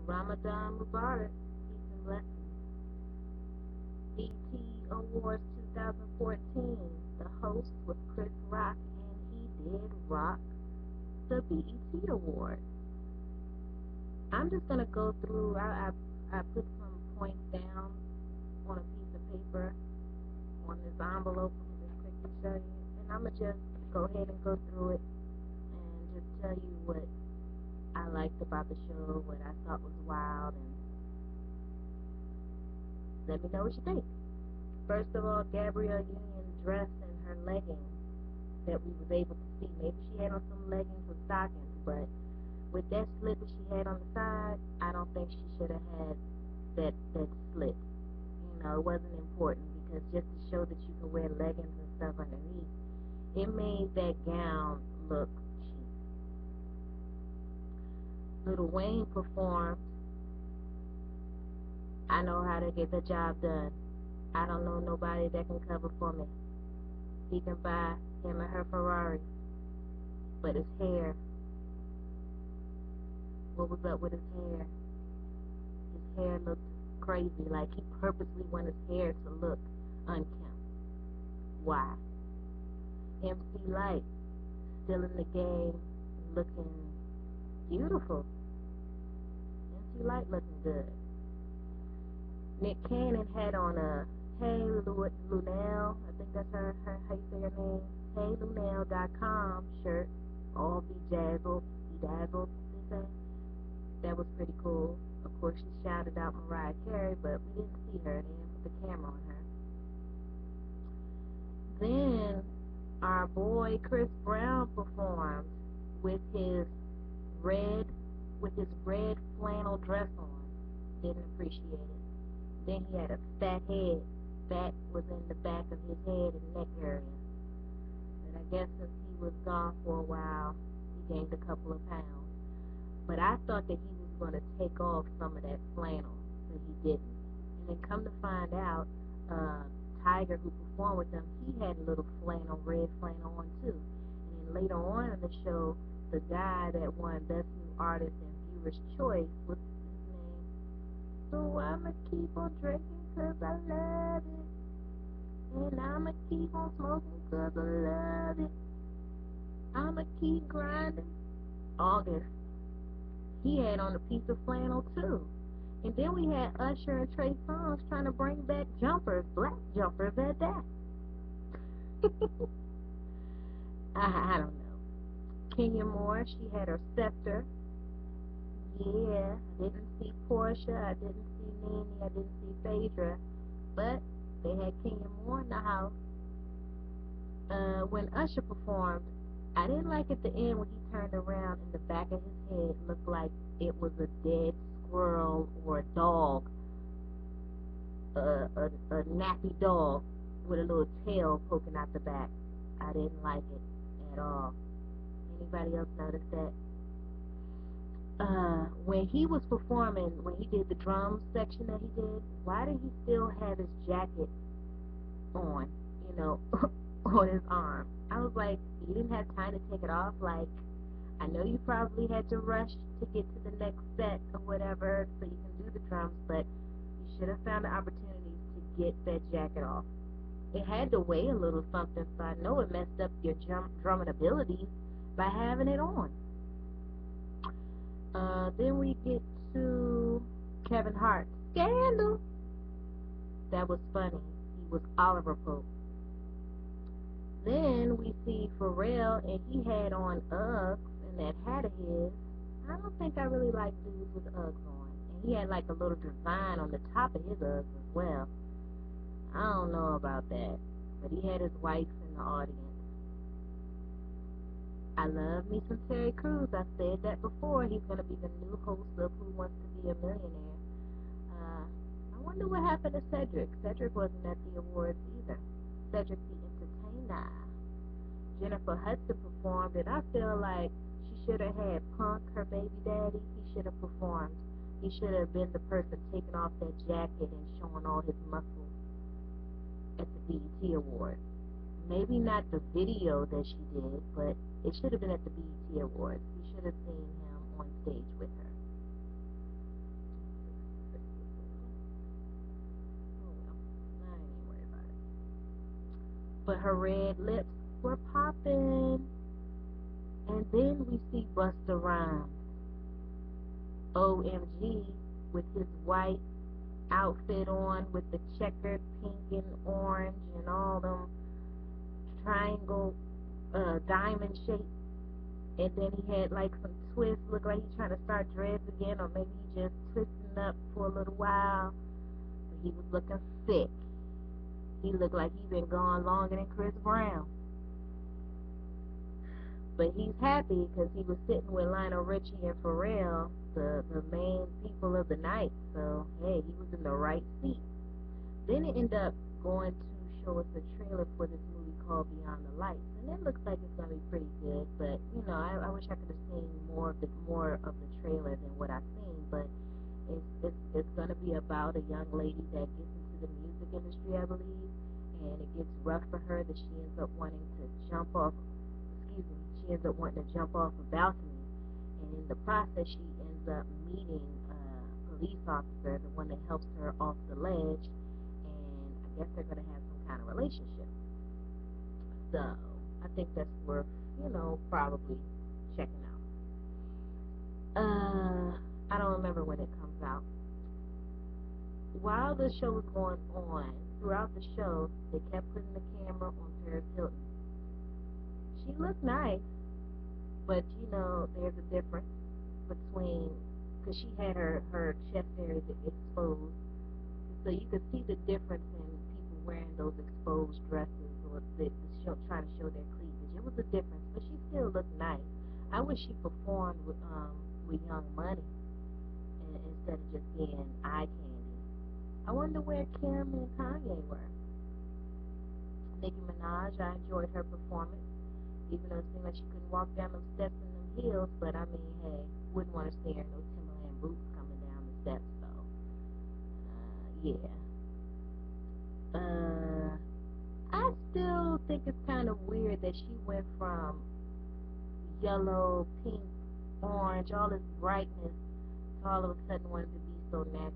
Ramadan Mubarak. Peace and blessings. BT Awards 2014. The host was Chris Rock, and he did rock the BET Award. I'm just gonna go through. I put some points down on a piece of paper on this envelope. I'm gonna just quickly show you, and I'm gonna just go ahead and go through it and just tell you what I liked about the show, what I thought was wild, and let me know what you think. First of all, Gabrielle Union dressed in her leggings that we was able to see. Maybe she had on some leggings with stockings, but with that slit that she had on the side, I don't think she should have had that slit. It wasn't important because just to show that you could wear leggings and stuff underneath, it made that gown look cheap. Lil Wayne performed. I know how to get the job done. I don't know nobody that can cover for me. He can buy him and her Ferrari, but his hair, what was up with his hair? His hair looked crazy, like he purposely wanted his hair to look unkempt. Why? MC Light, still in the game, looking beautiful. MC Light looking good. Nick Cannon had on a Hey Lunel, I think that's her how you say her name, HeyLunel.com shirt, all bedazzled, they say. That was pretty cool. Of course, she shouted out Mariah Carey, but we didn't see her. They didn't put the camera on her. Then our boy Chris Brown performed with his red red flannel dress on. Didn't appreciate it. Then he had a fat head. Fat was in the back of his head and neck area. And I guess since he was gone for a while, he gained a couple of pounds. But I thought that he was going to take off some of that flannel, but he didn't. And then come to find out, Tiger, who performed with him, he had a little flannel, red flannel on too. And then later on in the show, the guy that won Best New Artist and Viewer's Choice, what's his name? So I'ma keep on drinking 'cause I love it. And I'ma keep on smoking 'cause I love it. I'ma keep grinding. August. He had on a piece of flannel too. And then we had Usher and Trey Songz trying to bring back jumpers, black jumpers at that. I don't know. Kenya Moore, she had her scepter. Yeah, I didn't see Portia, I didn't see Nene, I didn't see Phaedra, but they had Kenya Moore in the house. When Usher performed, I didn't like at the end when he turned around and the back of his head looked like it was a dead squirrel or a dog, a nappy dog with a little tail poking out the back. I didn't like it at all. Anybody else notice that? When he was performing, when he did the drum section that he did, why did he still have his jacket on, on his arm? I was like, you didn't have time to take it off? Like, I know you probably had to rush to get to the next set or whatever so you can do the drums, but you should have found the opportunity to get that jacket off. It had to weigh a little something, so I know it messed up your drumming abilities by having it on. Then we get to Kevin Hart. Scandal! That was funny. He was Oliver Pope. Then we see Pharrell, and he had on Uggs and that hat of his. I don't think I really like dudes with Uggs on. And he had like a little design on the top of his Uggs as well. I don't know about that. But he had his wife in the audience. I love me some Terry Crews. I said that before. He's going to be the new host of Who Wants to Be a Millionaire. I wonder what happened to Cedric. Cedric wasn't at the awards either. Cedric the Entertainer. Jennifer Hudson performed, and I feel like she should have had Punk, her baby daddy. He should have performed. He should have been the person taking off that jacket and showing all his muscles at the BET Awards. Maybe not the video that she did, but it should have been at the BET Awards. You should have seen him on stage with her. but her red lips were popping. And then we see Busta Rhymes, OMG, with his white outfit on with the checkered pink and orange and all them triangle diamond shape. And then he had like some twists, looked like he's trying to start dreads again, or maybe he just twisting up for a little while. But he was looking sick. He looked like he'd been gone longer than Chris Brown. But he's happy because he was sitting with Lionel Richie and Pharrell, the main people of the night. So, hey, he was in the right seat. Then it ended up going to show us a trailer for this movie called Beyond the Lights. And it looks like it's going to be pretty good. But, you know, I wish I could have seen more of the trailer than what I've seen. But it's going to be about a young lady that gets into the music industry, I believe. And it gets rough for her that she ends up wanting to jump off a balcony, and in the process she ends up meeting a police officer, the one that helps her off the ledge, and I guess they're going to have some kind of relationship. So I think that's worth, probably checking out. I don't remember when it comes out. While the show was going on, throughout the show, they kept putting the camera on Paris Hilton. She looked nice, but there's a difference between, because she had her chest area exposed, so you could see the difference in people wearing those exposed dresses or trying to show their cleavage. It was a difference, but she still looked nice. I wish she performed with Young Money instead of just being eye candy. I wonder where Kim and Kanye were. Nicki Minaj, I enjoyed her performance. Even though it seemed like she couldn't walk down those steps in them heels, but I mean, hey, wouldn't want to see her in no Timberland boots coming down the steps, so, yeah. I still think it's kind of weird that she went from yellow, pink, orange, all this brightness, to all of a sudden wanted to be so natural.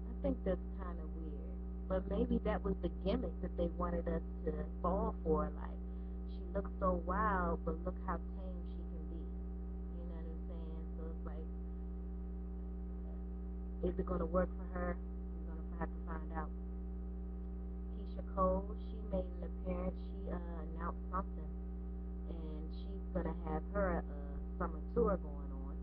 I think that's kind of weird, but maybe that was the gimmick that they wanted us to fall for, like, she looks so wild, but look how tame she can be. You know what I'm saying? So it's like, is it going to work for her? We're going to have to find out. Keisha Cole, she made an appearance. She announced something, and she's going to have her summer tour going on.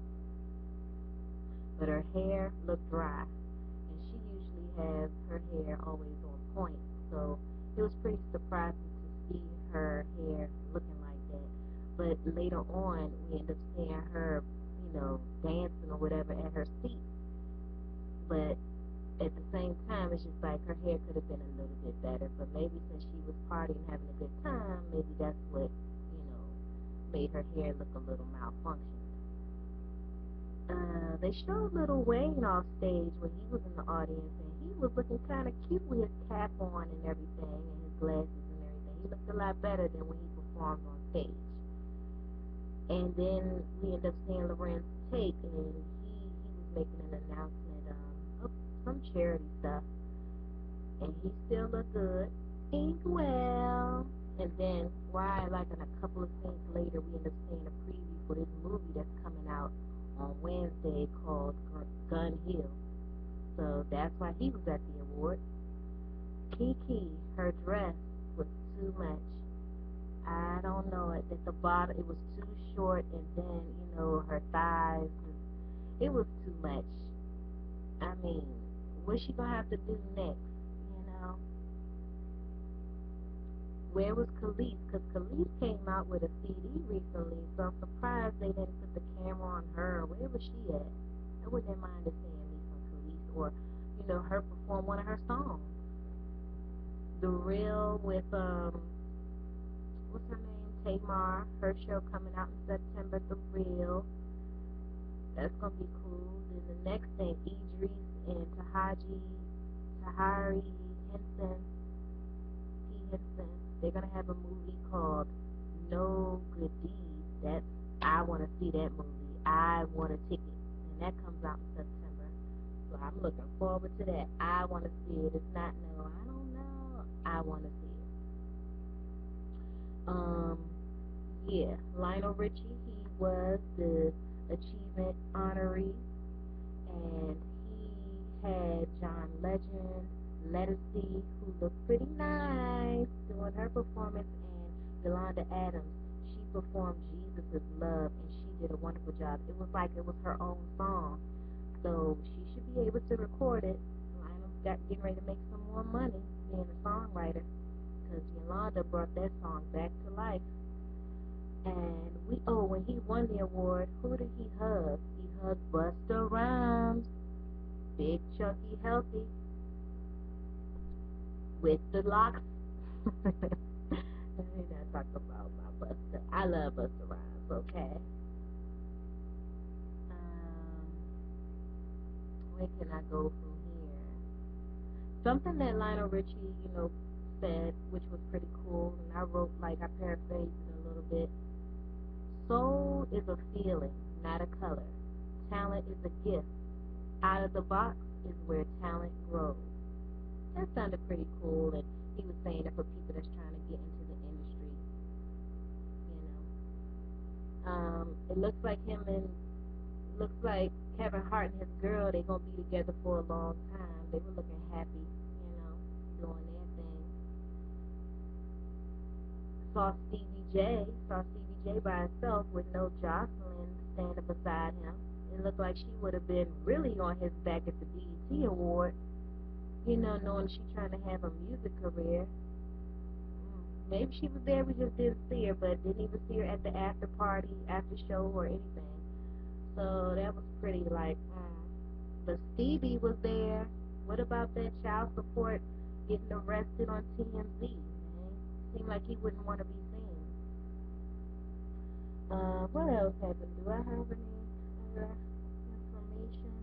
But her hair looked dry, and she usually has her hair always on point. So it was pretty surprising to see her hair looking like that. But later on, we end up seeing her, dancing or whatever at her seat. But at the same time, it's just like her hair could have been a little bit better. But maybe since she was partying, having a good time, maybe that's what, made her hair look a little malfunctioned. They showed Lil Wayne off stage when he was in the audience, and he was looking kind of cute with his cap on and everything, and his glasses and everything. He looked a lot better than when he performed on stage. And then we ended up seeing Lorenz Tate, and he was making an announcement of some charity stuff, and he still looked good. Ink well. And then, like in a couple of scenes later, we end up seeing a preview for this movie that's coming out on Wednesday called Gun Hill. So that's why he was at the award. Kiki, her dress was too much. I don't know, at the bottom it was too short, and then, her thighs, it was too much. I mean, what's she gonna have to do next, Where was Khalees? Because Khalees came out with a CD recently, so I'm surprised they didn't put the camera on her. Where was she at? I wouldn't mind seeing me some Khalees, or, her perform one of her songs. The Real with, what's her name? Tamar. Her show coming out in September, The Real. That's going to be cool. Then the next thing, Idris and Tahari Henson, they're going to have a movie called No Good Deeds. I want to see that movie. I want a ticket. And that comes out in September. So I'm looking forward to that. I want to see it. It's not no, I don't know. I want to see it. Um, yeah, Lionel Richie, he was the achievement honoree, and he had John Legend, Lettucey, who looked pretty nice, doing her performance, and Yolanda Adams. She performed Jesus is Love, and she did a wonderful job. It was like it was her own song, so she should be able to record it. Lionel's getting ready to make some more money being a songwriter, because Yolanda brought that song back to life. And when he won the award, who did he hug? He hugged Busta Rhymes, big, chunky, healthy, with the locks. We're not talking about my Busta. I love Busta Rhymes, okay? Where can I go from here? Something that Lionel Richie, said, which was pretty cool, and I wrote, I paraphrased it a little bit. Soul is a feeling, not a color. Talent is a gift. Out of the box is where talent grows. That sounded pretty cool, and he was saying it for people that's trying to get into the industry. You it looks like Kevin Hart and his girl, they gonna be together for a long time. They were looking happy, doing their thing. Saw Stevie J by herself with no Jocelyn standing beside him. It looked like she would have been really on his back at the BET Award, knowing she trying to have a music career. Maybe she was there, we just didn't see her, but didn't even see her at the after party, after show, or anything. So that was pretty But Stevie was there. What about that child support getting arrested on TMZ? Man? Seemed like he wouldn't want to be seen. What else happened? Do I have any other information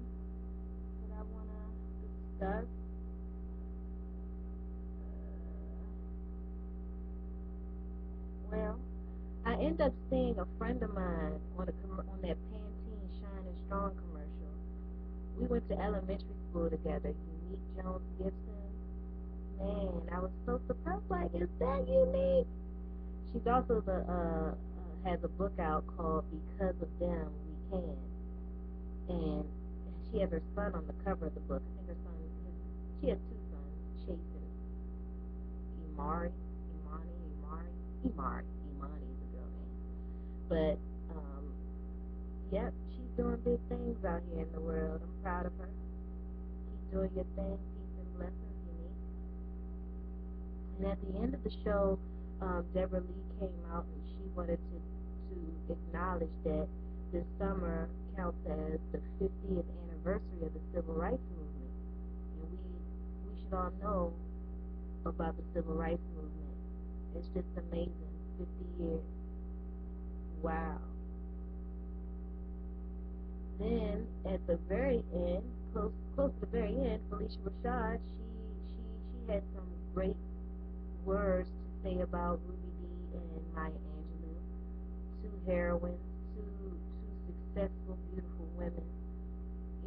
that I want to discuss? Well, I end up seeing a friend of mine on that Pantene Shine and Strong commercial. We went to elementary school together. Unique Jones Gibson. Man, I was so surprised. Like, is that Unique? She's also has a book out called Because of Them We Can, and she has her son on the cover of the book. I think she has two sons, Chase and Imani is a girl name. But yep, she's doing big things out here in the world. I'm proud of her. Keep doing your thing. Peace and blessings, Unique. And at the end of the show, Deborah Lee came out and she wanted to acknowledge that this summer counts as the 50th anniversary of the Civil Rights Movement. And we should all know about the Civil Rights Movement. It's just amazing. 50 years. Wow. Then at the very end, close to the very end, Felicia Rashad, she had some great words to say about Ruby Dee and Maya Angelou, two heroines, two successful, beautiful women,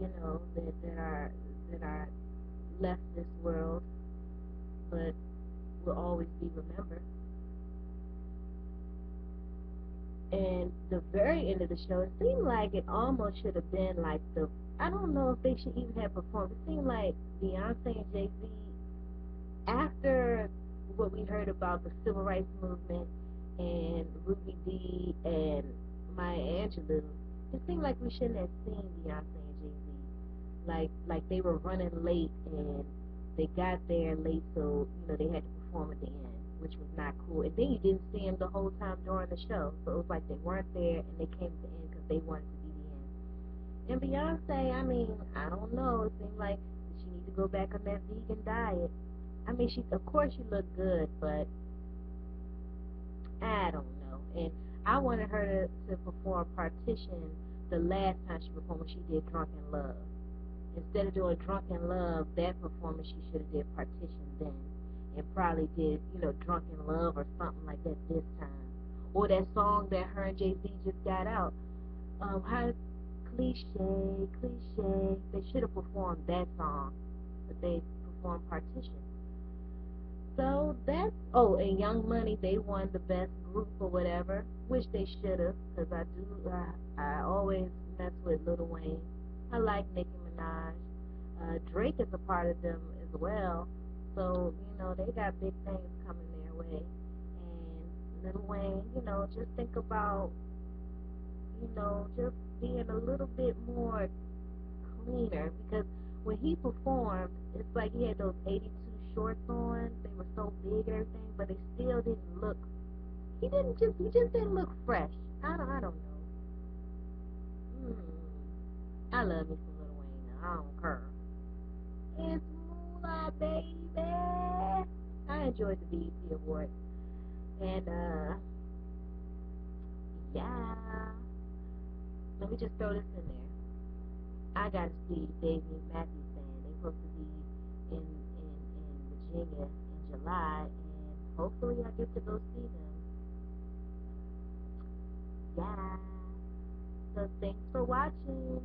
that are left this world, but will always be remembered. And the very end of the show, it seemed like it almost should have been like I don't know if they should even have performed. It seemed like Beyonce and Jay-Z, after what we heard about the Civil Rights Movement and Ruby Dee and Maya Angelou, it seemed like we shouldn't have seen Beyonce and Jay-Z. Like they were running late and they got there late, so they had to perform at the end, which was not cool. And then you didn't see them the whole time during the show, so it was like they weren't there and they came at the end because they wanted to be the end. And Beyonce, I mean, I don't know. It seemed like she need to go back on that vegan diet. I mean, of course she looked good, but I don't know. And I wanted her to perform Partition the last time she performed when she did Drunken Love. Instead of doing Drunken Love, that performance, she should have did Partition then. And probably did, Drunken Love or something like that this time. Or that song that her and Jay-Z just got out. How cliche. They should have performed that song, but they performed Partition. So that's and Young Money, they won the best group or whatever, which they should have, because I always mess with Lil Wayne. I like Nicki Minaj. Drake is a part of them as well. So they got big things coming their way. And Lil Wayne, just think about just being a little bit more cleaner, because when he performed, it's like he had those 82 shorts on. They were so big and everything, but they still didn't look. He just didn't look fresh. I don't know. I love me some Lil Wayne now. I don't care. It's Moolah, baby. I enjoyed the BET Awards, and yeah. Let me just throw this in there. I got to see Davey Matthews Band. They're supposed to be in Virginia in July, and hopefully I get to go see them. Yeah. So thanks for watching.